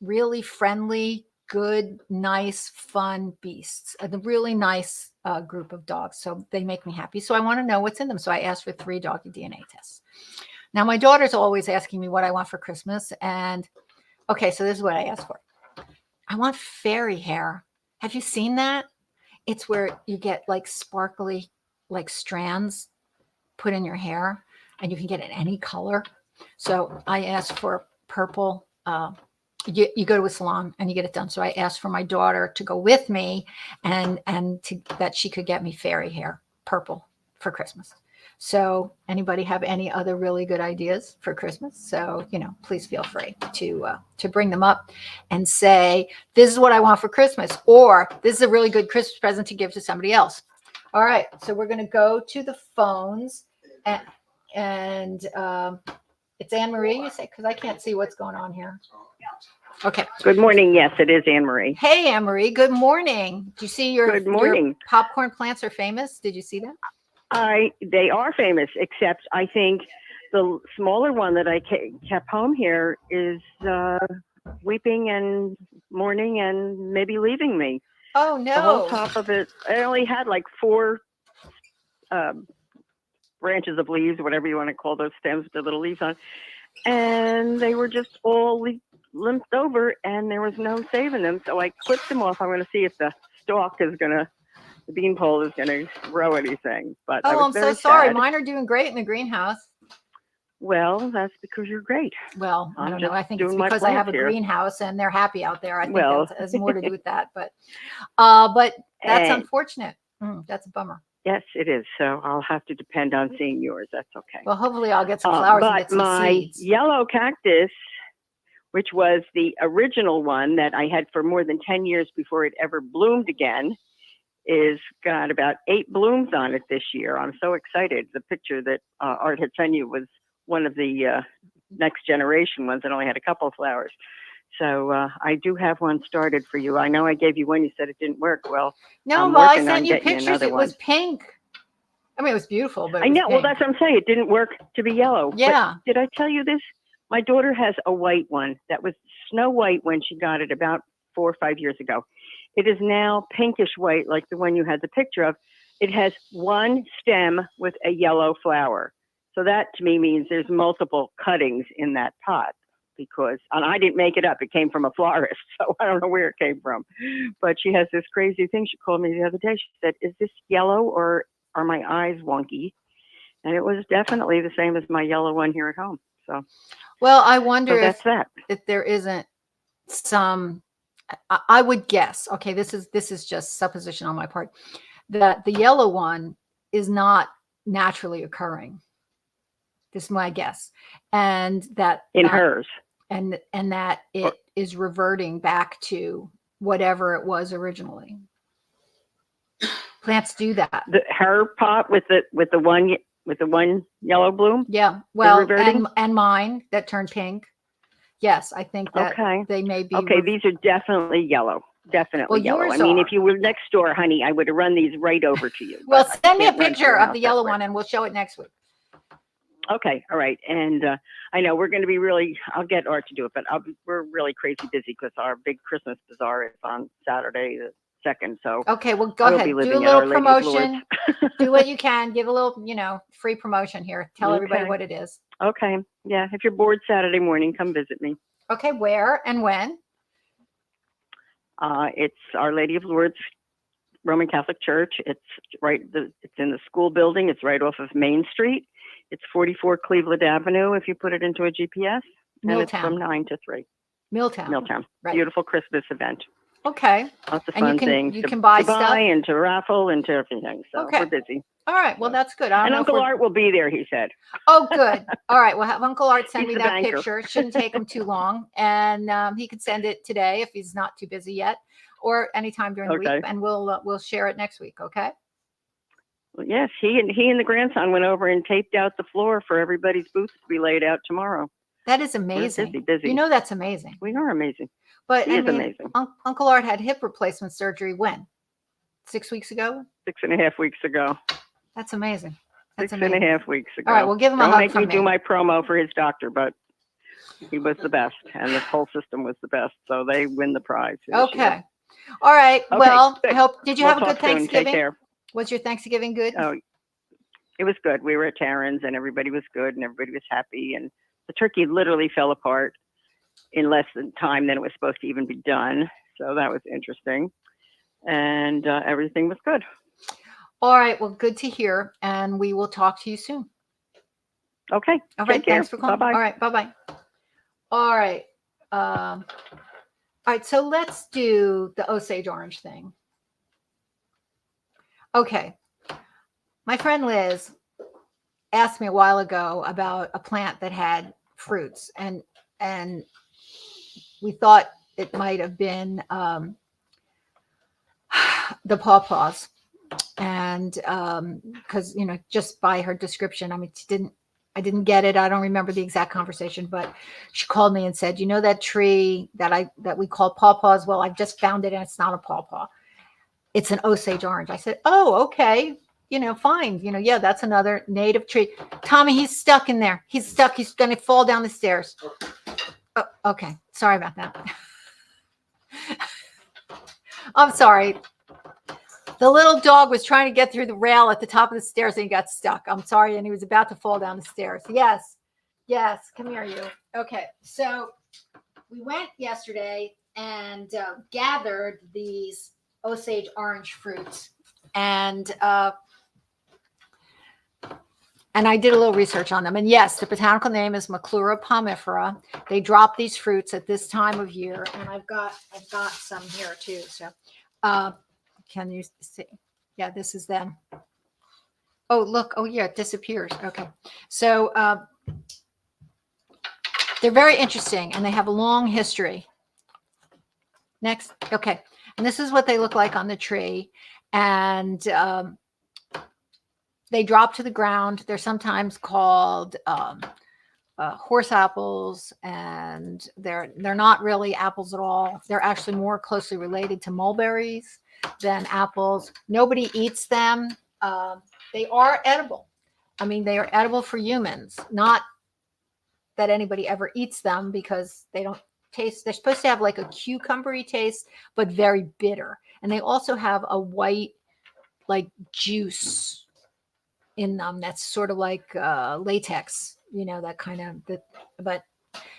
really friendly, good, nice, fun beasts. A really nice group of dogs. So they make me happy. So I want to know what's in them. So I asked for 3 doggy DNA tests. Now, my daughter's always asking me what I want for Christmas. And okay, so this is what I asked for. I want fairy hair. Have you seen that? It's where you get like sparkly, like strands put in your hair and you can get it any color. So I asked for purple. You go to a salon and you get it done. So I asked for my daughter to go with me and that she could get me fairy hair, purple, for Christmas. So anybody have any other really good ideas for Christmas? So, please feel free to bring them up and say, this is what I want for Christmas, or this is a really good Christmas present to give to somebody else. All right. So we're going to go to the phones and it's Anne Marie, you say, because I can't see what's going on here. Okay. Good morning. Yes, it is Anne Marie. Hey, Anne Marie. Good morning. Do you see your popcorn plants are famous? Did you see that? They are famous, except I think the smaller one that I kept home here is weeping and mourning and maybe leaving me. Oh no! The whole top of it. I only had like 4 branches of leaves, whatever you want to call those stems with the little leaves on, and they were just all limped over, and there was no saving them. So I clipped them off. I'm going to see if the stalk is going to. The beanpole is going to grow anything. But I'm so sorry. Sad. Mine are doing great in the greenhouse. Well, that's because you're great. Well, I don't know. I think it's because I have a greenhouse and they're happy out there. I think that has more to do with that. But that's unfortunate. That's a bummer. Yes, it is. So I'll have to depend on seeing yours. That's okay. Well, hopefully I'll get some flowers and But get some my seeds. yellow cactus, which was the original one that I had for more than 10 years before it ever bloomed again, is got about 8 blooms on it this year. I'm so excited. The picture that Art had sent you was one of the next generation ones that only had a couple of flowers. So I do have one started for you. I know I gave you one. You said it didn't work. Well, No, I'm well, I working on sent you getting pictures. another It was one. pink. I mean, it was beautiful, but it I was know. Well, pink. that's what I'm saying. It didn't work to be yellow. Yeah. But did I tell you this? My daughter has a white one that was snow white when she got it about 4 or 5 years ago. It is now pinkish white, like the one you had the picture of. It has one stem with a yellow flower. So that to me means there's multiple cuttings in that pot, because, and I didn't make it up. It came from a florist, so I don't know where it came from. But she has this crazy thing. She called me the other day. She said, "Is this yellow or are my eyes wonky?" And it was definitely the same as my yellow one here at home. So, Well, I wonder so that's that. if there isn't some, I would guess, okay, this is just supposition on my part, that the yellow one is not naturally occurring. This is my guess. And that In hers. and that it is reverting back to whatever it was originally. Plants do that. Her pot with the one yellow bloom. Yeah. Well, reverting? and mine that turned pink. Yes, I think that Okay. they may be. Okay, these are definitely yellow. Definitely Well, yellow. yours I mean, are. if you were next door, honey, I would have run these right over to you. Well, but I send me a can't run to picture your of house the that yellow way. one and we'll show it next week. Okay, all right. And I know we're going to be really, I'll get Art to do it, but we're really crazy busy because our big Christmas bazaar is on Saturday the 2nd. So Okay, well, go I will ahead. be Do a living at little Our Lady of Lourdes. promotion. Do what you can. Give a little, free promotion here. Tell everybody Okay. what it is. Okay. Yeah. If you're bored Saturday morning, come visit me. Okay, where and when? It's Our Lady of Lourdes Roman Catholic Church. It's it's in the school building. It's right off of Main Street. It's 44 Cleveland Avenue if you put it into a GPS. And it's from Milltown. 9 to 3. Milltown. Right. Beautiful Christmas event. Okay. Lots of And fun you things can buy to stuff. buy and to raffle and to everything. So Okay. we're busy. All right. Well, that's good. I don't And know if Uncle we're- Art will be there, he said. Oh, good. All right. Well, have Uncle Art send He's me the that banker. picture. It shouldn't take him too long. And he could send it today if he's not too busy yet, or anytime during the week. Okay. And we'll share it next week. Okay. Well, yes, he and the grandson went over and taped out the floor for everybody's booths to be laid out tomorrow. That is amazing. We're busy. That's amazing. We are amazing. But He I is mean, amazing. Uncle Art had hip replacement surgery when? 6 weeks ago? 6.5 weeks ago. That's amazing. That's 6.5 weeks ago. All right, well, give him a Don't hug make from me do me. my promo for his doctor, but he was the best, and the whole system was the best, so they win the prize. This year. Okay. All right. Okay, well, good. I hope. Did you We'll have a good talk soon. Take Thanksgiving? care. Was your Thanksgiving good? Oh, it was good. We were at Taryn's, and everybody was good, and everybody was happy, and the turkey literally fell apart in less than time than it was supposed to even be done. So that was interesting, and everything was good. All right. Well, good to hear, and we will talk to you soon. Okay. All right. Take care. Thanks for calling. Bye-bye. All right. Bye-bye. All right. All right. So let's do the Osage orange thing. Okay. My friend Liz asked me a while ago about a plant that had fruits, and we thought it might have been the pawpaws. And because just by her description, I mean, I didn't get it. I don't remember the exact conversation, but she called me and said, that tree that we call pawpaws, well, I've just found it and it's not a pawpaw. It's an Osage orange. I said, oh, okay. Fine. Yeah, that's another native tree. Tommy, he's stuck in there. He's stuck. He's going to fall down the stairs. Oh, okay. Sorry about that. I'm sorry. The little dog was trying to get through the rail at the top of the stairs and he got stuck. I'm sorry. And he was about to fall down the stairs. Yes. Come here, you. Okay. So we went yesterday and gathered these Osage orange fruits. And I did a little research on them. And yes, the botanical name is Maclura palmifera. They drop these fruits at this time of year. And I've got some here too. So can you see? Yeah, this is them. Oh, look. Oh, yeah, it disappears. Okay. So they're very interesting and they have a long history. Next. Okay. And this is what they look like on the tree. And they drop to the ground. They're sometimes called horse apples, and they're not really apples at all. They're actually more closely related to mulberries than apples. Nobody eats them. They are edible. I mean, they are edible for humans. Not that anybody ever eats them because they don't taste. They're supposed to have like a cucumbery taste, but very bitter. And they also have a white, like juice in them that's sort of like latex, that kind of. But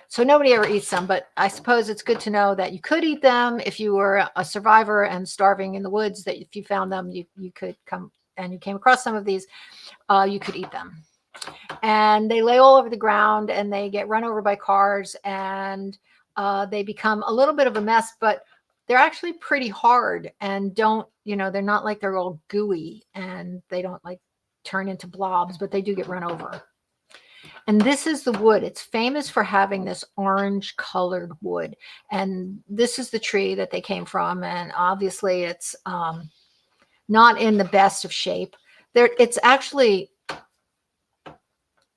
so nobody ever eats them. But I suppose it's good to know that you could eat them if you were a survivor and starving in the woods. That if you found them, you could come and you came across some of these, you could eat them. And they lay all over the ground and they get run over by cars and they become a little bit of a mess, but they're actually pretty hard and they're not like they're all gooey and they don't like turn into blobs, but they do get run over. And this is the wood. It's famous for having this orange colored wood. And this is the tree that they came from. And obviously it's not in the best of shape. It's actually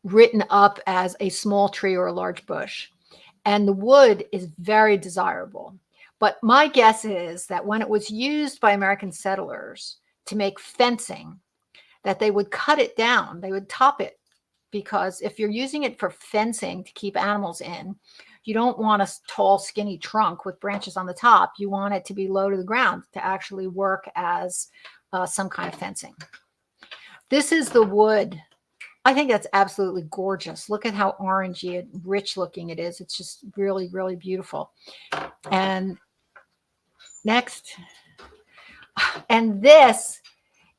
written up as a small tree or a large bush. And the wood is very desirable. But my guess is that when it was used by American settlers to make fencing, that they would cut it down, they would top it, because if you're using it for fencing to keep animals in, you don't want a tall, skinny trunk with branches on the top. You want it to be low to the ground to actually work as some kind of fencing. This is the wood. I think that's absolutely gorgeous. Look at how orangey and rich looking it is. It's just really, really beautiful. And next. And this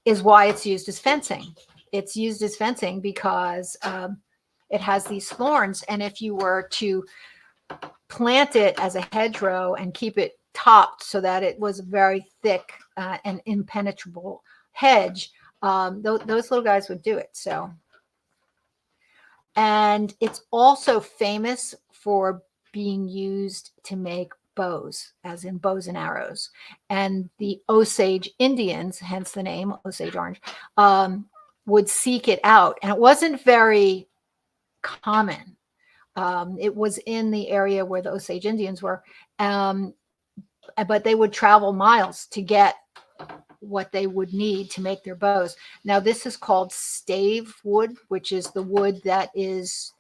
is why it's used as fencing. It's used as fencing because it has these thorns. And if you were to plant it as a hedgerow and keep it topped so that it was a very thick and impenetrable hedge, those little guys would do it. So. And it's also famous for being used to make bows, as in bows and arrows. And the Osage Indians, hence the name Osage Orange, would seek it out. And it wasn't very common. It was in the area where the Osage Indians were, but they would travel miles to get what they would need to make their bows. Now, this is called stave wood, which is the wood that is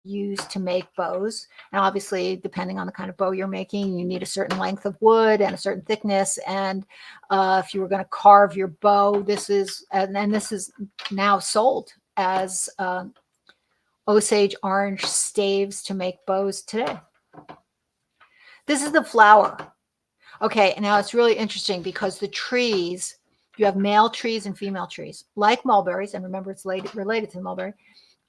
used to make bows. And obviously, depending on the kind of bow you're making, you need a certain length of wood and a certain thickness. And if you were going to carve your bow, this is now sold as Osage orange staves to make bows today. This is the flower. Okay, and now it's really interesting because the trees, you have male trees and female trees, like mulberries, and remember it's related to mulberry,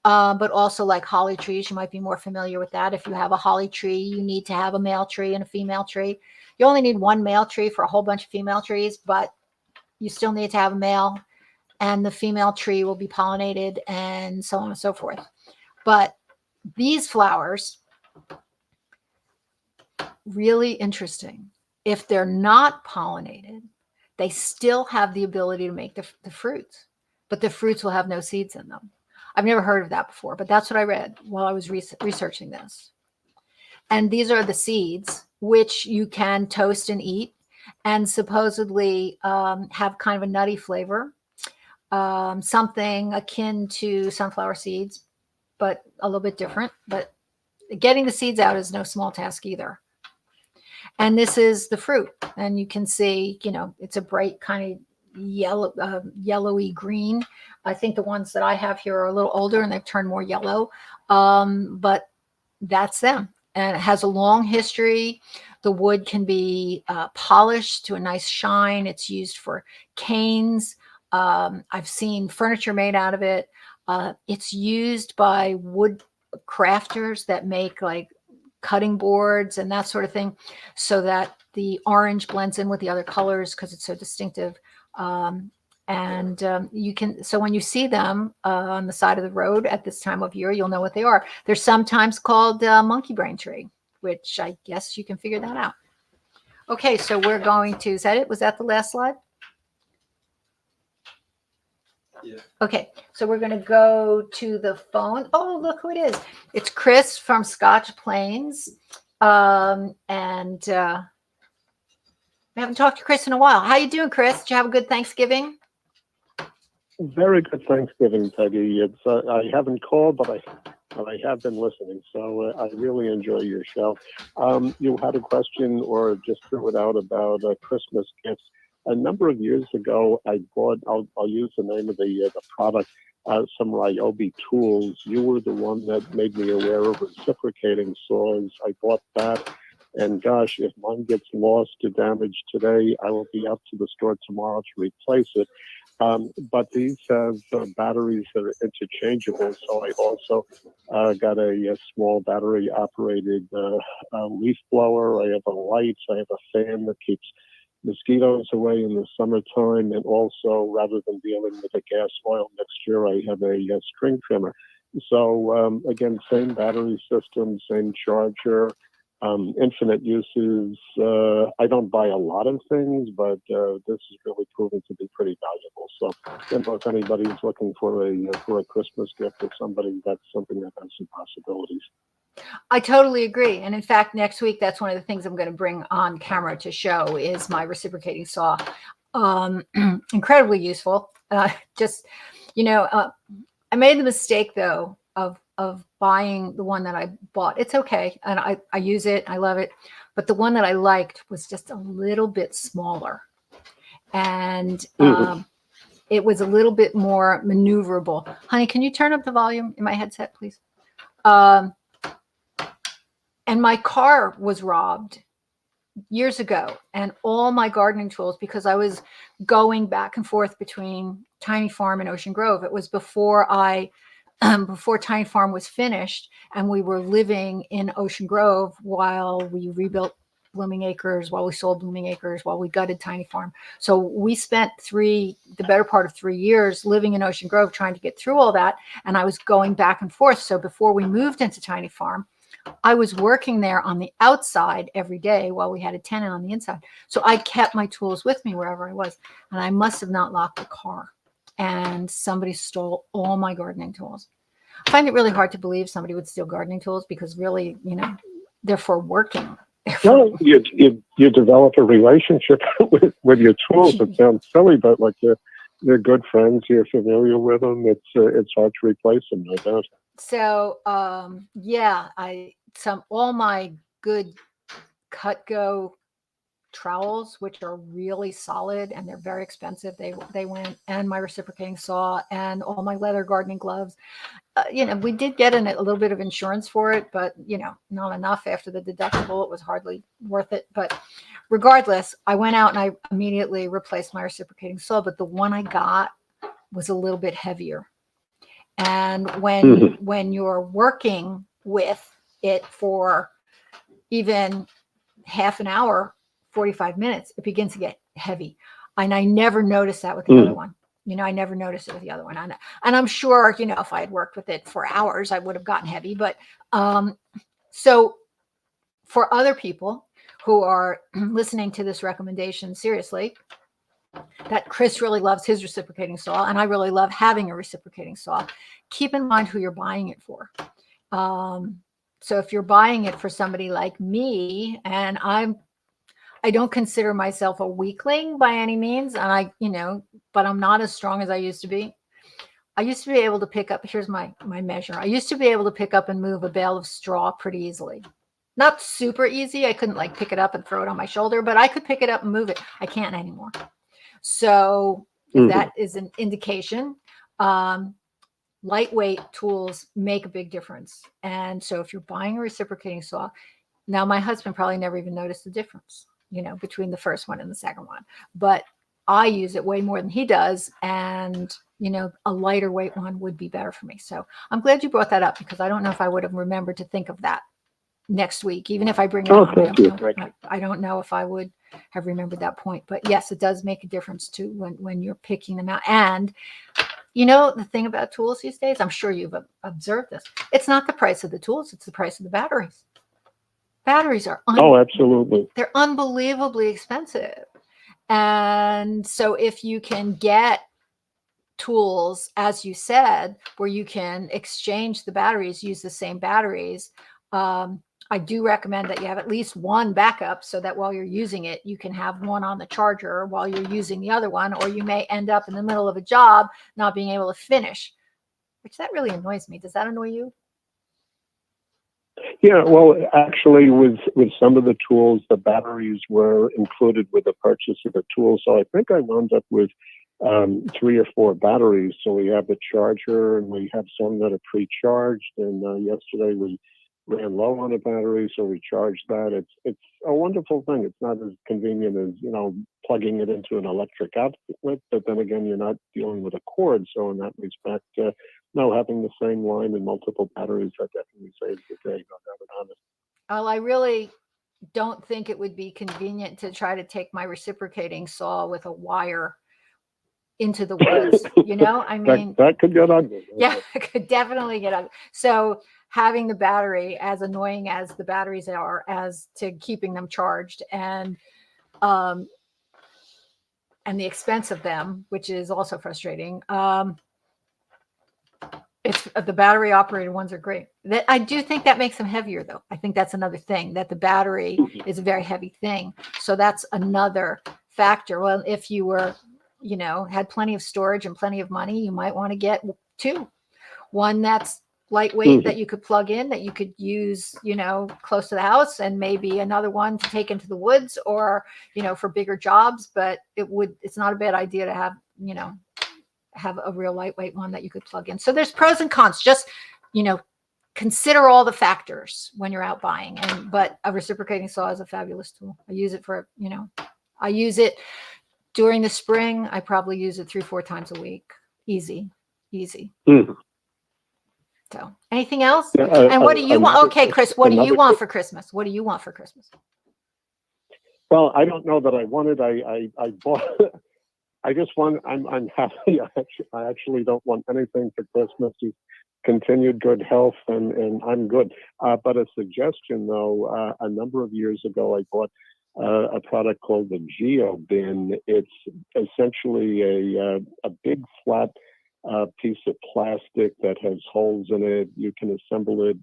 but also like holly trees. You might be more familiar with that. If you have a holly tree, you need to have a male tree and a female tree. You only need one male tree for a whole bunch of female trees, but you still need to have a male, and the female tree will be pollinated and so on and so forth. But these flowers, really interesting. If they're not pollinated, they still have the ability to make the fruits, but the fruits will have no seeds in them. I've never heard of that before, but that's what I read while I was researching this. And these are the seeds, which you can toast and eat, and supposedly have kind of a nutty flavor, something akin to sunflower seeds, but a little bit different. But getting the seeds out is no small task either. And this is the fruit. And you can see, it's a bright kind of yellowy green. I think the ones that I have here are a little older and they've turned more yellow. But that's them. And it has a long history. The wood can be polished to a nice shine. It's used for canes. I've seen furniture made out of it. It's used by wood crafters that make like cutting boards and that sort of thing, so that the orange blends in with the other colors because it's so distinctive. And you can, so when you see them on the side of the road at this time of year, you'll know what they are. They're sometimes called monkey brain tree, which I guess you can figure that out. Okay, so we're going to, is that it? Was that the last slide? Yeah. Okay, so we're going to go to the phone. Oh, look who it is. It's Chris from Scotch Plains. And we haven't talked to Chris in a while. How you doing, Chris? Did you have a good Thanksgiving? Very good Thanksgiving, Peggy. It's I haven't called, but I have been listening, so I really enjoy your show. You had a question, or just threw it out about Christmas gifts. A number of years ago, I bought. I'll use the name of the product. Some Ryobi tools. You were the one that made me aware of reciprocating saws. I bought that. And gosh, if mine gets lost or damaged today, I will be up to the store tomorrow to replace it. But these have batteries that are interchangeable. So I also got a small battery-operated leaf blower. I have a light. I have a fan that keeps mosquitoes away in the summertime. And also, rather than dealing with a gas-oil mixture, I have a string trimmer. So again, same battery system, same charger. Infinite uses. I don't buy a lot of things, but this is really proving to be pretty valuable. So, you know, if anybody's looking for a Christmas gift for somebody, that's something that has some possibilities. I totally agree. And in fact, next week, that's one of the things I'm going to bring on camera to show is my reciprocating saw. Incredibly useful. Just, you know, I made the mistake though of buying the one that I bought. It's okay. And I use it. I love it. But the one that I liked was just a little bit smaller. And it was a little bit more maneuverable. Honey, can you turn up the volume in my headset, please? And my car was robbed years ago. And all my gardening tools, because I was going back and forth between Tiny Farm and Ocean Grove. It was before before Tiny Farm was finished, and we were living in Ocean Grove while we rebuilt Blooming Acres, while we sold Blooming Acres, while we gutted Tiny Farm. So we spent the better part of 3 years living in Ocean Grove trying to get through all that. And I was going back and forth. So before we moved into Tiny Farm, I was working there on the outside every day while we had a tenant on the inside. So I kept my tools with me wherever I was. And I must have not locked the car. And somebody stole all my gardening tools. I find it really hard to believe somebody would steal gardening tools because really, you know, they're for working. Well, you develop a relationship with your tools. It sounds silly, but like you're good friends. You're familiar with them. It's hard to replace them, no doubt. So yeah, all my good Cutco trowels, which are really solid and they're very expensive, they went, and my reciprocating saw and all my leather gardening gloves. You know, we did get a little bit of insurance for it, but you know, not enough after the deductible. It was hardly worth it. But regardless, I went out and I immediately replaced my reciprocating saw, but the one I got was a little bit heavier. And when you're working with it for even half an hour, 45 minutes, it begins to get heavy. And I never noticed that with the other one. You know, I never noticed it with the other one. And I'm sure, you know, if I had worked with it for hours, I would have gotten heavy. But so for other people who are listening to this recommendation seriously, that Chris really loves his reciprocating saw, and I really love having a reciprocating saw, keep in mind who you're buying it for. So if you're buying it for somebody like me, and I don't consider myself a weakling by any means, and but I'm not as strong as I used to be. I used to be able to pick up, here's my measure. I used to be able to pick up and move a bale of straw pretty easily. Not super easy. I couldn't like pick it up and throw it on my shoulder, but I could pick it up and move it. I can't anymore. So if that is an indication, lightweight tools make a big difference. And so if you're buying a reciprocating saw, now my husband probably never even noticed the difference, you know, between the first one and the second one, but I use it way more than he does. And, you know, a lighter weight one would be better for me. So I'm glad you brought that up, because I don't know if I would have remembered to think of that next week, even if I bring it on. I don't know if I would have remembered that point. But yes, it does make a difference too when you're picking them out. And you know, the thing about tools these days, I'm sure you've observed this. It's not the price of the tools, it's the price of the batteries. Batteries are absolutely. They're unbelievably expensive. And so if you can get tools, as you said, where you can exchange the batteries, use the same batteries, I do recommend that you have at least one backup so that while you're using it, you can have one on the charger while you're using the other one, or you may end up in the middle of a job not being able to finish, which that really annoys me. Does that annoy you? Yeah, well, actually, with some of the tools, the batteries were included with the purchase of the tool. So I think I wound up with 3 or 4 batteries. So we have the charger, and we have some that are pre-charged. And yesterday we ran low on a battery, so we charged that. It's a wonderful thing. It's not as convenient as, you know, plugging it into an electric outlet, but then again, you're not dealing with a cord. So in that respect, no, having the same line and multiple batteries, that definitely saves the day. Well, I really don't think it would be convenient to try to take my reciprocating saw with a wire into the woods. You know, I mean, that could get ugly. Yeah, it could definitely get ugly. So having the battery, as annoying as the batteries are, as to keeping them charged, and the expense of them, which is also frustrating. It's the battery operated ones are great. That I do think that makes them heavier, though. I think that's another thing, that the battery is a very heavy thing. So that's another factor. Well, if you were, you know, had plenty of storage and plenty of money, you might want to get 2. One that's lightweight that you could plug in, that you could use, you know, close to the house, and maybe another one to take into the woods, or, you know, for bigger jobs. But it's not a bad idea to have, you know, have a real lightweight one that you could plug in. So there's pros and cons. Just, you know, consider all the factors when you're out buying. But a reciprocating saw is a fabulous tool. I use it for, you know, I use it during the spring. I probably use it 3-4 times a week. Easy. So anything else? And what do you want? Okay, Chris, what do you want for Christmas? What do you want for Christmas? Well, I don't know that I wanted. I bought. I just want. I'm happy. I actually don't want anything for Christmas. Just continued good health, and I'm good. But a suggestion, though. A number of years ago, I bought a product called the Geo Bin. It's essentially a big flat piece of plastic that has holes in it. You can assemble it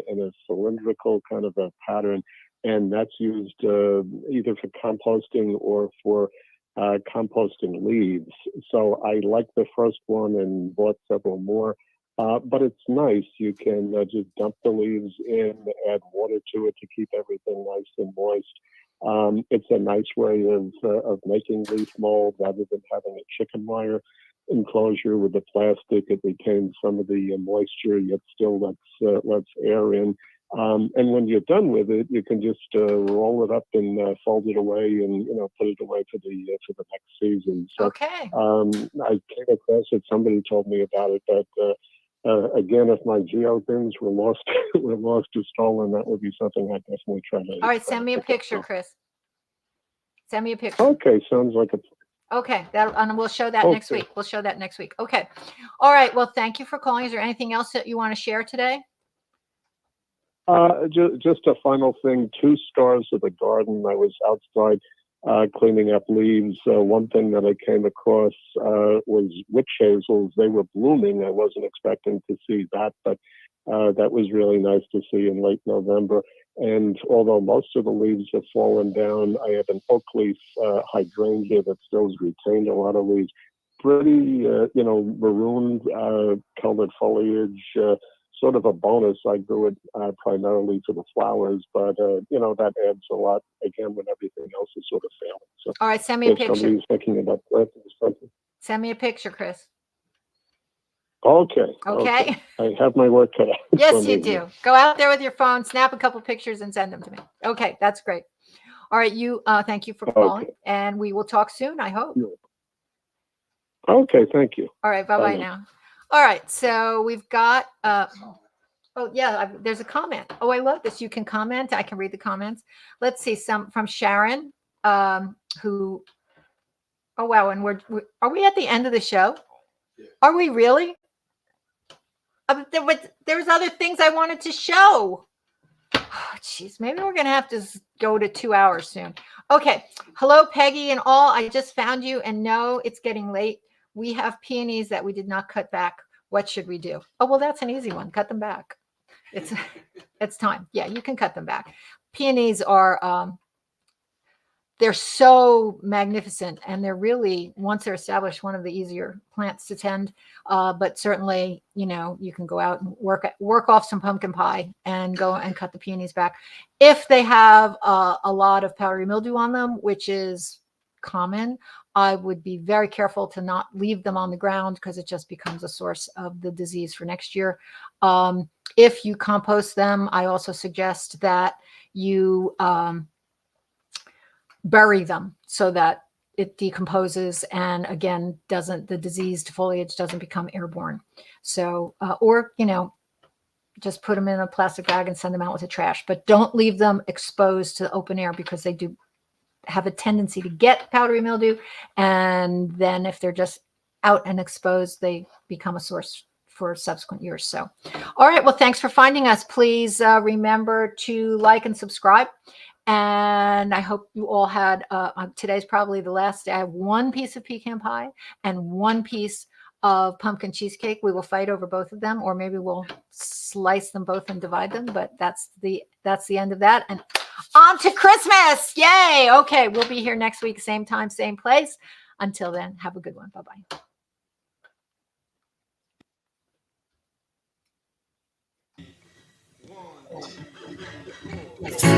in a cylindrical kind of a pattern, and that's used either for composting or for composting leaves. So I like the first one and bought several more. But it's nice. You can just dump the leaves in, add water to it to keep everything nice and moist. It's a nice way of making leaf mold rather than having a chicken wire enclosure with the plastic. It retains some of the moisture, yet still lets air in. And when you're done with it, you can just roll it up and fold it away, and put it away for the next season. So, okay. I came across it. Somebody told me about it, but again, if my Geo bins were lost or stolen, that would be something I'd definitely try to. All right, send me a picture, Chris. Send me a picture. Okay, sounds like a. Okay, and we'll show that next week. We'll show that next week. Okay. All right. Well, thank you for calling. Is there anything else that you want to share today? Just a final thing, 2 stars of the garden. I was outside cleaning up leaves. One thing that I came across was witch hazels. They were blooming. I wasn't expecting to see that, but that was really nice to see in late November. And although most of the leaves have fallen down, I have an oak leaf hydrangea that still has retained a lot of leaves. Pretty, maroon colored foliage. Sort of a bonus. I grew it primarily for the flowers, but that adds a lot again when everything else is sort of failing. So, all right, send me a picture. Somebody's thinking about planting something. Send me a picture, Chris. Okay. Okay. I have my work cut out. Yes, you do. Go out there with your phone, snap a couple pictures, and send them to me. Okay, that's great. All right, thank you for calling, and we will talk soon, I hope. Okay, thank you. All right, bye-bye now. All right, so we've got, there's a comment. Oh, I love this. You can comment. I can read the comments. Let's see, some from Sharon. who, oh, wow. And are we at the end of the show? Yeah. Are we really? There's other things I wanted to show. Oh, jeez, maybe we're going to have to go to 2 hours soon. Okay. Hello, Peggy and all. I just found you, and no, it's getting late. We have peonies that we did not cut back. What should we do? Oh, well, that's an easy one. Cut them back. It's time. Yeah, you can cut them back. Peonies are, they're so magnificent, and they're really, once they're established, one of the easier plants to tend. But certainly, you can go out and work off some pumpkin pie and go and cut the peonies back. If they have a lot of powdery mildew on them, which is common, I would be very careful to not leave them on the ground, because it just becomes a source of the disease for next year. If you compost them, I also suggest that you bury them so that it decomposes, and again, the diseased foliage doesn't become airborne. So, or, just put them in a plastic bag and send them out with the trash, but don't leave them exposed to the open air, because they do have a tendency to get powdery mildew. And then if they're just out and exposed, they become a source for subsequent years. So, all right. Well, thanks for finding us. Please remember to like and subscribe. And I hope you all had, today's probably the last day. I have one piece of pecan pie and one piece of pumpkin cheesecake. We will fight over both of them, or maybe we'll slice them both and divide them, but that's the end of that. And on to Christmas. Yay. Okay. We'll be here next week, same time, same place. Until then, have a good one. Bye-bye. One, two, three, four.